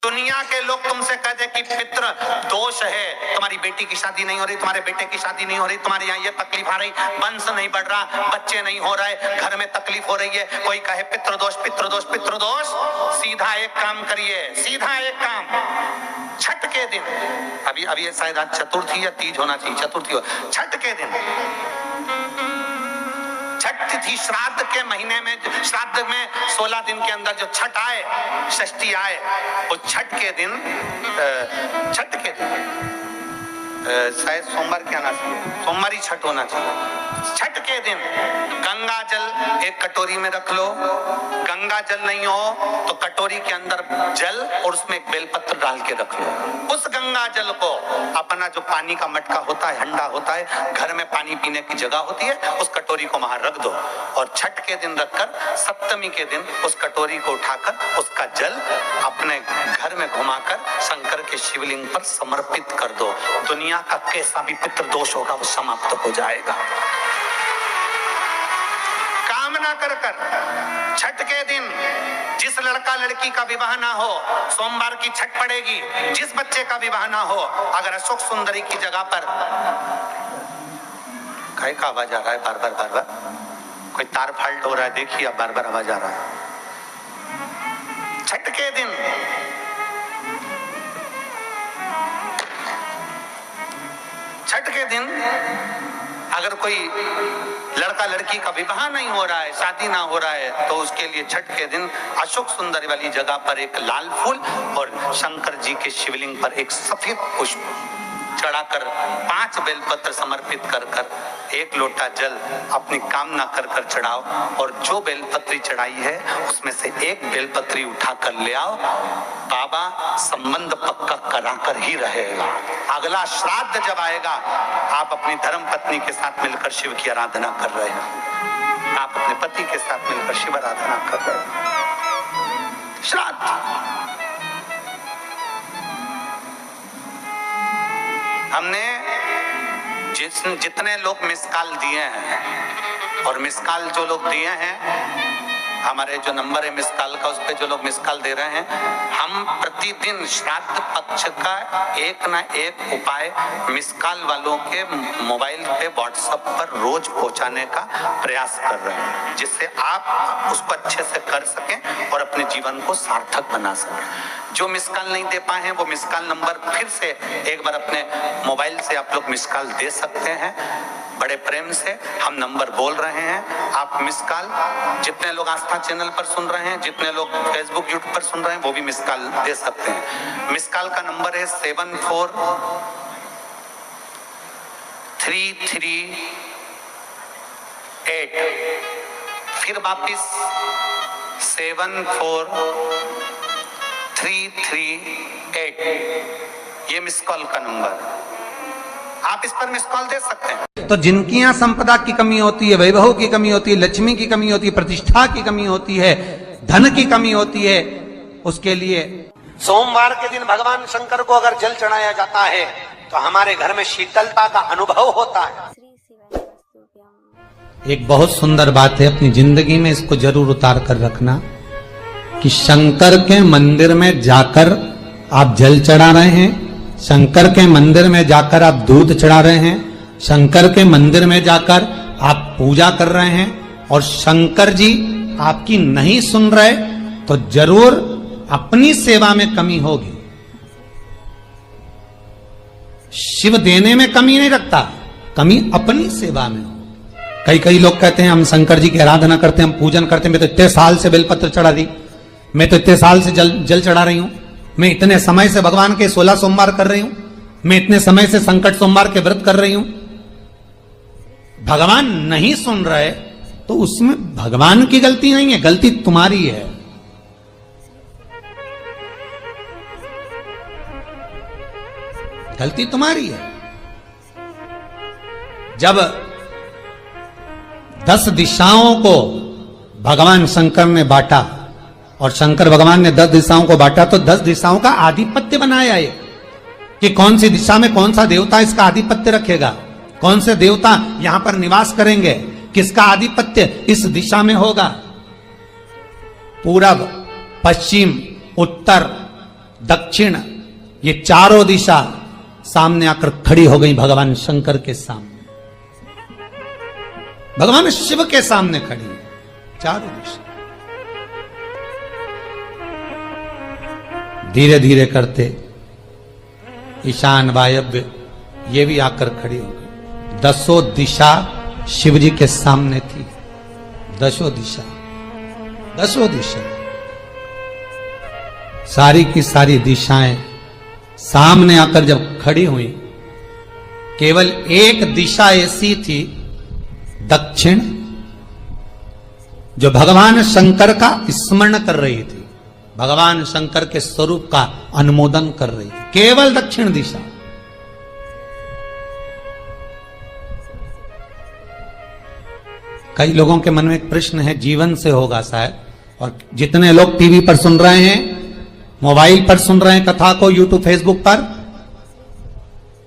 दुनिया के लोग तुमसे कहते कि पितृ दोष है, तुम्हारी बेटी की शादी नहीं हो रही, तुम्हारे बेटे की शादी नहीं हो रही, तुम्हारे यहाँ ये तकलीफ आ रही, वंश नहीं बढ़ रहा, बच्चे नहीं हो रहे, घर में तकलीफ हो रही है। कोई कहे पितृदोष पितृदोष पितृदोष। सीधा एक काम करिए, सीधा एक काम, छठ के दिन, अभी शायद आज चतुर्थी या तीज होना चाहिए, चतुर्थी हो, छठ के दिन, छठ तिथि श्राद्ध के महीने में, श्राद्ध में 16 दिन के अंदर जो छठ आए, षष्ठी आए, वो छठ के दिन, शायद सोमवार क्या ना चाहिए, सोमवार ही छठ होना चाहिए। छठ के दिन गंगा जल एक कटोरी में रख लो, गंगा जल नहीं हो तो कटोरी के अंदर जल और उसमें एक बेलपत्र डाल के रख लो। उस गंगा जल को अपना जो पानी का मटका होता है, हंडा होता है, घर में पानी पीने की जगह होती है, उस कटोरी को वहां रख दो और छठ के दिन रखकर सप्तमी के दिन उस कटोरी को उठाकर उसका जल अपने घर में घुमाकर शंकर के शिवलिंग पर समर्पित कर दो। दुनिया का कैसा भी पितृदोष होगा वो समाप्त हो जाएगा। कामना कर कर छठ के दिन जिस लड़का लड़की का विवाह ना हो, सोमवार की छठ पड़ेगी। जिस बच्चे का विवाह ना हो, अगर अशोक सुंदरी की जगह पर, काय का आवाज आ रहा है बार बार, कोई तार फाल्ट हो रहा है, देखिए बार बार आवाज आ रहा है। छठ के दिन अगर कोई लड़का लड़की का विवाह नहीं हो रहा है, शादी ना हो रहा है, तो उसके लिए छठ के दिन अशोक सुंदरी वाली जगह पर एक लाल फूल और शंकर जी के शिवलिंग पर एक सफेद पुष्प चढ़ाकर 5 बेलपत्र समर्पित कर कर 1 लोटा जल अपनी कामना कर कर चढ़ाओ और जो बेलपत्री चढ़ाई है उसमें से 1 बेलपत्री उठा कर ले आओ। बाबा संबंध पक्का करा कर ही रहेगा। अगला श्राद्ध जब आएगा, आप अपनी धर्म पत्नी के साथ मिलकर शिव की आराधना कर रहे हैं, आप अपने पति के साथ मिलकर शिव आराधना कर रहे हैं। श्राद्ध हमने जितने लोग मिस कॉल दिए हैं, और मिस कॉल जो लोग दिए हैं, हमारे जो नंबर है मिस कॉल का, उस पे जो लोग मिस कॉल दे रहे हैं, हम प्रतिदिन श्राद्ध पक्ष का एक ना एक उपाय मिस कॉल वालों के मोबाइल पे व्हाट्सएप पर रोज पहुंचाने का प्रयास कर रहे हैं, जिससे आप उसको अच्छे से कर सकें और अपने जीवन को सार्थक बना सकें। जो मिस कॉल नहीं दे पाए हैं वो मिस कॉल नंबर फिर से एक बार अपने मोबाइल से आप लोग मिस कॉल दे सकते हैं। बड़े प्रेम से हम नंबर बोल रहे हैं, आप मिस कॉल, जितने लोग आस्था चैनल पर सुन रहे हैं, जितने लोग फेसबुक यूट्यूब पर सुन रहे हैं, वो भी मिस कॉल दे सकते हैं। मिस कॉल का नंबर है 74338। फिर वापिस 74338, ये मिस कॉल का नंबर, आप इस पर मिस कॉल दे सकते हैं। तो जिनकी यहाँ संपदा की कमी होती है, वैभव की कमी होती है, लक्ष्मी की कमी होती है, प्रतिष्ठा की कमी होती है, धन की कमी होती है, उसके लिए सोमवार के दिन भगवान शंकर को अगर जल चढ़ाया जाता है तो हमारे घर में शीतलता का अनुभव होता है। एक बहुत सुंदर बात है, अपनी जिंदगी में इसको जरूर उतार कर रखना कि शंकर के मंदिर में जाकर आप जल चढ़ा रहे हैं, शंकर के मंदिर में जाकर आप दूध चढ़ा रहे हैं, शंकर के मंदिर में जाकर आप पूजा कर रहे हैं, और शंकर जी आपकी नहीं सुन रहे तो जरूर अपनी सेवा में कमी होगी। शिव देने में कमी नहीं रखता, कमी अपनी सेवा में हो। कई लोग कहते हैं हम शंकर जी की आराधना करते हैं, हम पूजन करते हैं, मैं तो इतने साल से बेलपत्र चढ़ा दी, मैं तो इतने साल से जल चढ़ा रही हूं, मैं इतने समय से भगवान के 16 सोमवार कर रही हूं, मैं इतने समय से संकट सोमवार के व्रत कर रही हूं। भगवान नहीं सुन रहे तो उसमें भगवान की गलती नहीं है, गलती तुम्हारी है। गलती तुम्हारी है। जब 10 दिशाओं को भगवान शंकर ने बांटा, और शंकर भगवान ने 10 दिशाओं को बांटा, तो 10 दिशाओं का आधिपत्य बनाया है कि कौन सी दिशा में कौन सा देवता इसका आधिपत्य रखेगा, कौन से देवता यहां पर निवास करेंगे, किसका आधिपत्य इस दिशा में होगा। पूरब, पश्चिम, उत्तर, दक्षिण, ये चारों दिशा सामने आकर खड़ी हो गई भगवान शंकर के सामने, भगवान शिव के सामने खड़ी है चारों दिशा। धीरे धीरे करते ईशान वायव्य ये भी आकर खड़ी हो गई। 10 दिशा शिव जी के सामने थी, 10 दिशा, 10 दिशा, सारी की सारी दिशाएं सामने आकर जब खड़ी हुई, केवल एक दिशा ऐसी थी दक्षिण, जो भगवान शंकर का स्मरण कर रही थी, भगवान शंकर के स्वरूप का अनुमोदन कर रही थी, केवल दक्षिण दिशा। कई लोगों के मन में एक प्रश्न है, जीवन से होगा शायद, और जितने लोग टीवी पर सुन रहे हैं, मोबाइल पर सुन रहे हैं कथा को, यूट्यूब फेसबुक पर,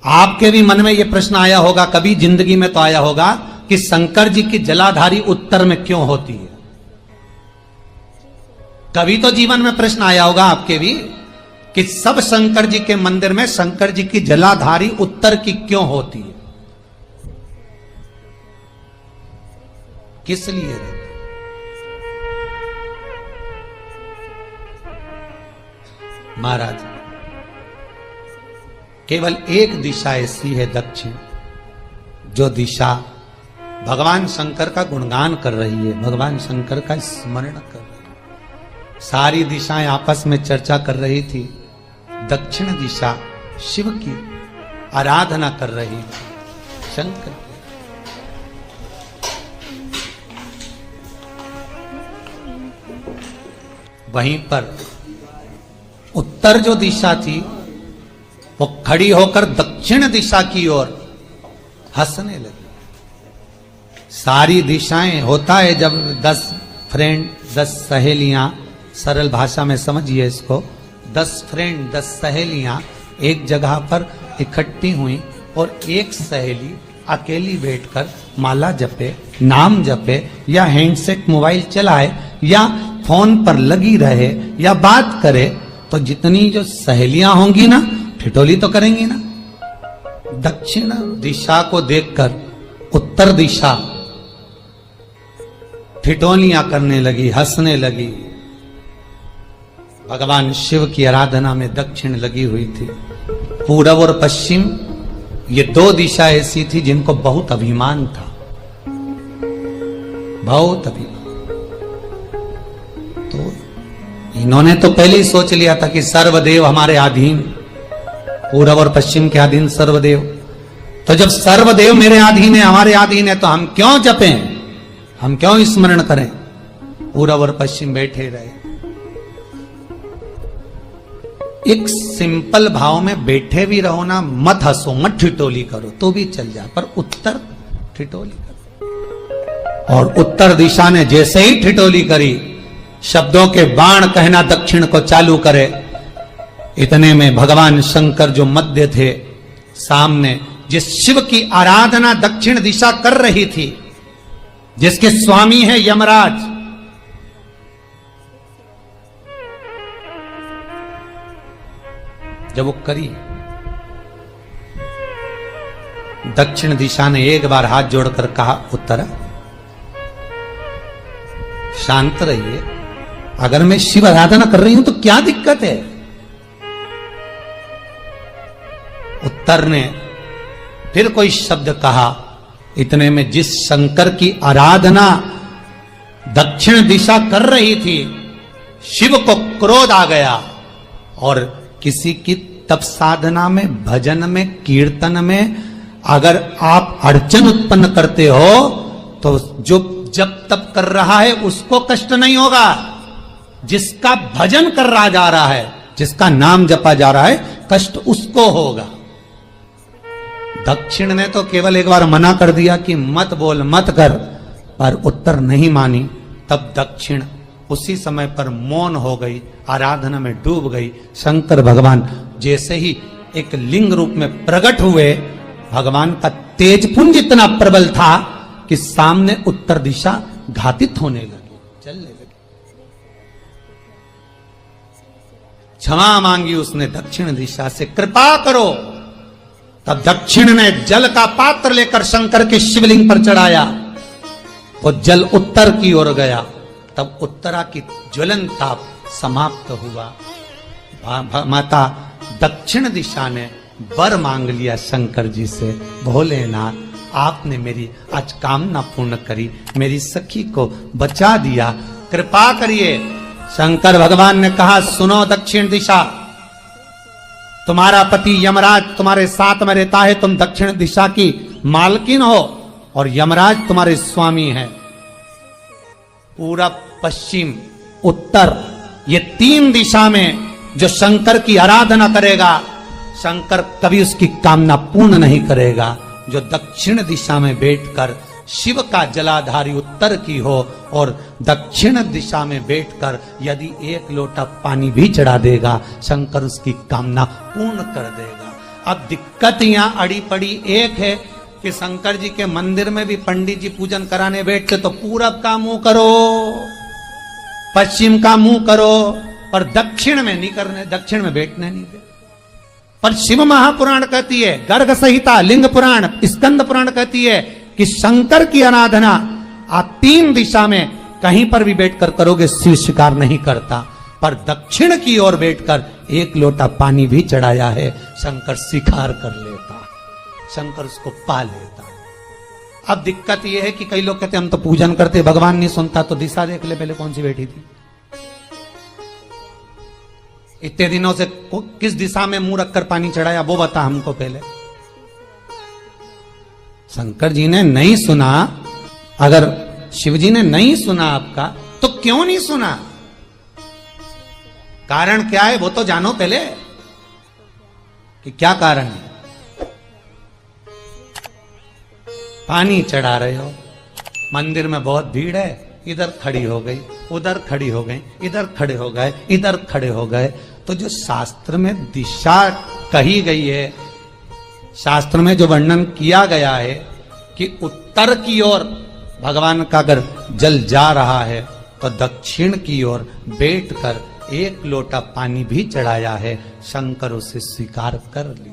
आपके भी मन में यह प्रश्न आया होगा, कभी जिंदगी में तो आया होगा कि शंकर जी की जलाधारी उत्तर में क्यों होती है। कभी तो जीवन में प्रश्न आया होगा आपके भी कि सब शंकर जी के मंदिर में शंकर जी की जलाधारी उत्तर की क्यों होती है, किस लिए रहती? महाराज, केवल एक दिशा ऐसी है दक्षिण, जो दिशा भगवान शंकर का गुणगान कर रही है, भगवान शंकर का स्मरण कर रही है। सारी दिशाएं आपस में चर्चा कर रही थी, दक्षिण दिशा शिव की आराधना कर रही थी, शंकर की। वहीं पर उत्तर जो दिशा थी वो खड़ी होकर दक्षिण दिशा की ओर हंसने लगी। सारी दिशाएं, होता है जब 10 फ्रेंड, 10 सहेलियां, सरल भाषा में समझिए इसको, 10 फ्रेंड, 10 सहेलियां एक जगह पर इकट्ठी हुई और एक सहेली अकेली बैठकर माला जपे, नाम जपे, या हैंडसेट मोबाइल चलाए, या फोन पर लगी रहे, या बात करे, तो जितनी जो सहेलियां होंगी ना, ठिठोली तो करेंगी ना। दक्षिण दिशा को देखकर उत्तर दिशा ठिठोलियां करने लगी, हंसने लगी। भगवान शिव की आराधना में दक्षिण लगी हुई थी। पूरब और पश्चिम, ये 2 दिशा ऐसी थी जिनको बहुत अभिमान था, बहुत अभिमान। तो इन्होंने तो पहले ही सोच लिया था कि सर्वदेव हमारे अधीन, पूरब और पश्चिम के अधीन सर्वदेव। तो जब सर्वदेव मेरे अधीन है, हमारे अधीन है, तो हम क्यों जपें, हम क्यों स्मरण करें। पूरब और पश्चिम बैठे रहे। एक सिंपल भाव में बैठे भी रहो ना, मत हंसो, मत ठिठोली करो तो भी चल जाए, पर उत्तर ठिठोली करो। और उत्तर दिशा ने जैसे ही ठिठोली करी, शब्दों के बाण कहना दक्षिण को चालू करे, इतने में भगवान शंकर जो मध्य थे सामने, जिस शिव की आराधना दक्षिण दिशा कर रही थी, जिसके स्वामी है यमराज, जब वो करी, दक्षिण दिशा ने एक बार हाथ जोड़कर कहा, उत्तर शांत रहिए, अगर मैं शिव आराधना कर रही हूं तो क्या दिक्कत है। उत्तर ने फिर कोई शब्द कहा, इतने में जिस शंकर की आराधना दक्षिण दिशा कर रही थी, शिव को क्रोध आ गया, और किसी की तप साधना में, भजन में, कीर्तन में अगर आप अड़चन उत्पन्न करते हो, तो जो जब तप कर रहा है उसको कष्ट नहीं होगा, जिसका भजन कर रहा जा रहा है, जिसका नाम जपा जा रहा है, कष्ट उसको होगा। दक्षिण ने तो केवल एक बार मना कर दिया कि मत बोल, मत कर, पर उत्तर नहीं मानी। तब दक्षिण उसी समय पर मौन हो गई, आराधना में डूब गई। शंकर भगवान जैसे ही एक लिंग रूप में प्रकट हुए, भगवान का तेजपुंज इतना प्रबल था कि सामने उत्तर दिशा घातित होने लगी, चलने लगी। क्षमा मांगी उसने दक्षिण दिशा से, कृपा करो। तब दक्षिण ने जल का पात्र लेकर शंकर के शिवलिंग पर चढ़ाया। वो जल उत्तर की ओर गया। तब उत्तरा की ज्वलन ताप समाप्त हुआ। माता दक्षिण दिशा ने वर मांग लिया शंकर जी से, भोलेनाथ आपने मेरी आज कामना पूर्ण करी, मेरी सखी को बचा दिया, कृपा करिए। शंकर भगवान ने कहा, सुनो दक्षिण दिशा, तुम्हारा पति यमराज तुम्हारे साथ में रहता है, तुम दक्षिण दिशा की मालकिन हो और यमराज तुम्हारे स्वामी है। पूरब, पश्चिम, उत्तर, ये तीन दिशा में जो शंकर की आराधना करेगा, शंकर कभी उसकी कामना पूर्ण नहीं करेगा। जो दक्षिण दिशा में बैठकर शिव का जलाधारी उत्तर की हो और दक्षिण दिशा में बैठकर यदि एक लोटा पानी भी चढ़ा देगा, शंकर उसकी कामना पूर्ण कर देगा। अब दिक्कत यहाँ अड़ी पड़ी एक है कि शंकर जी के मंदिर में भी पंडित जी पूजन कराने बैठते तो पूरब का मुंह करो, पश्चिम का मुंह करो, पर दक्षिण में नहीं करने, दक्षिण में बैठने नहीं दे। पर शिव महापुराण कहती है, गर्ग संहिता, लिंग पुराण, स्कंद पुराण कहती है कि शंकर की आराधना आप तीन दिशा में कहीं पर भी बैठकर करोगे, शिव स्वीकार नहीं करता। पर दक्षिण की ओर बैठकर एक लोटा पानी भी चढ़ाया है, शंकर स्वीकार कर लेता, शंकर उसको पा लेता। अब दिक्कत यह है कि कई लोग कहते हम तो पूजन करते, भगवान नहीं सुनता, तो दिशा देख ले पहले कौन सी बैठी थी। इतने दिनों से किस दिशा में मुंह रखकर पानी चढ़ाया, वो बता हमको पहले। शंकर जी ने नहीं सुना। अगर शिव जी ने नहीं सुना आपका, तो क्यों नहीं सुना, कारण क्या है वो तो जानो पहले कि क्या कारण है। पानी चढ़ा रहे हो, मंदिर में बहुत भीड़ है, इधर खड़ी हो गई, उधर खड़ी हो गई, इधर खड़े हो गए, इधर खड़े हो गए। तो जो शास्त्र में दिशा कही गई है, शास्त्र में जो वर्णन किया गया है कि उत्तर की ओर भगवान का अगर जल जा रहा है तो दक्षिण की ओर बैठकर एक लोटा पानी भी चढ़ाया है, शंकर उसे स्वीकार कर लिया।